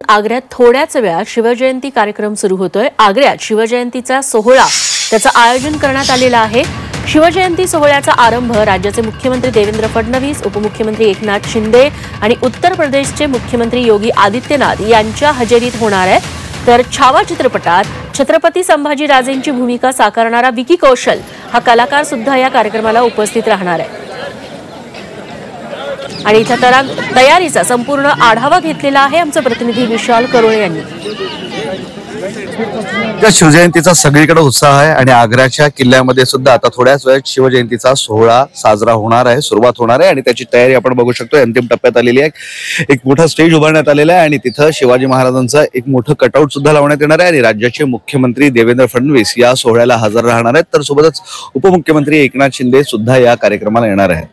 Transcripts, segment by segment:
आग्र्यात थोड्याच वेळात शिवजयंती कार्यक्रम सुरू होतोय। आग्र्यात शिवजयंतीचा सोहळा त्याचं आयोजन करण्यात आलेलं आहे। शिवजयंती सोहळ्याचा आरंभ राज्याचे मुख्यमंत्री देवेंद्र फडणवीस, उपमुख्यमंत्री एकनाथ शिंदे आणि उत्तर प्रदेशचे मुख्यमंत्री योगी आदित्यनाथ यांच्या हजेरीत होणार आहे। तर छावा चित्रपटात छत्रपती संभाजीराजेंची भूमिका साकारणारा विकी कौशल हा कलाकार सुद्धा या कार्यक्रमाला उपस्थित राहणार आहे। आणि इथं तयारीचा संपूर्ण आढावा घेतलेला आहे आमचे प्रतिनिधी विशाल करोळे यांनी। शिवजयंतीचा सगळीकडे उत्साह आहे आणि आग्र्याच्या किल्ल्यामध्ये सुद्धा आता थोड्याच वेळात शिवजयंतीचा सोहळा साजरा होणार आहे, सुरुवात होणार आहे आणि त्याची तयारी आपण बघू शकतो अंतिम टप्प्यात आलेली आहे। एक मोठा स्टेज उभारण्यात आलेला आहे आणि तिथं शिवाजी महाराजांचं एक मोठं कटआउट सुद्धा लावण्यात येणार आहे आणि राज्याचे मुख्यमंत्री देवेंद्र फडणवीस या सोहळ्याला हजर राहणार आहेत, तर सोबतच उपमुख्यमंत्री एकनाथ शिंदे सुद्धा या कार्यक्रमाला येणार आहेत।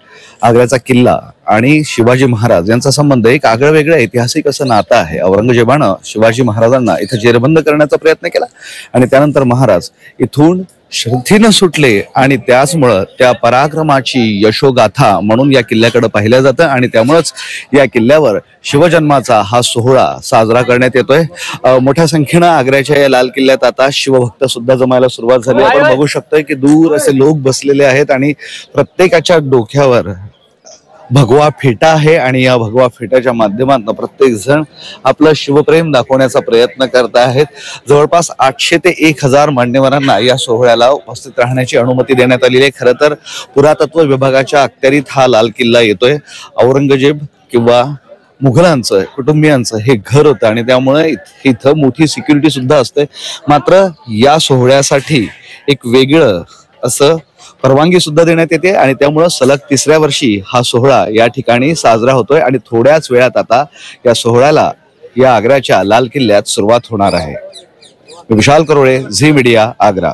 आग्र्याचा किल्ला आणि शिवाजी महाराज यांचा संबंध एक आगळं वेगळं ऐतिहासिक असं नातं आहे। औरंगजेबानं शिवाजी महाराजांना इथं जेरबंद करण्याचा प्रयत्न केला आणि त्यानंतर महाराज इथून श्रद्धेनं सुटले आणि त्याचमुळं त्या पराक्रमाची यशोगाथा म्हणून या किल्ल्याकडे पाहिलं जातं आणि त्यामुळेच या किल्ल्यावर शिवजन्माचा हा सोहळा साजरा करण्यात येतोय। मोठ्या संख्येनं आग्र्याच्या या लाल किल्ल्यात आता शिवभक्त सुद्धा जमायला सुरुवात झाली। आपण बघू शकतोय की दूर असे लोक बसलेले आहेत आणि प्रत्येकाच्या डोक्यावर भगवा फेटा आहे आणि या भगवा फेट्याच्या माध्यमातून प्रत्येक जण आपलं शिवप्रेम दाखवण्याचा प्रयत्न करत आहेत। जवळपास 800 ते 1000 मान्यवरांना या सोहळ्याला उपस्थित राहण्याची अनुमती देण्यात आलेली आहे। खरं तर पुरातत्व विभागाच्या अखत्यारीत हा लाल किल्ला येतोय। औरंगजेब किंवा मुघलांचं कुटुंबियांचं हे घर होतं आणि त्यामुळे इथं मोठी सिक्युरिटी सुद्धा असते। मात्र या सोहळ्यासाठी एक वेगळं असं परवानगी सुद्धा देण्यात येते आणि त्यामुळे सलग 3ऱ्या वर्षी हा सोहळा या ठिकाणी साजरा होतोय आणि थोड्याच वेळात आता या सोहळ्याला या आग्र्याच्या लाल किल्ल्यात सुरुवात होणार आहे। विशाल करोळे, झी मीडिया, आग्रा।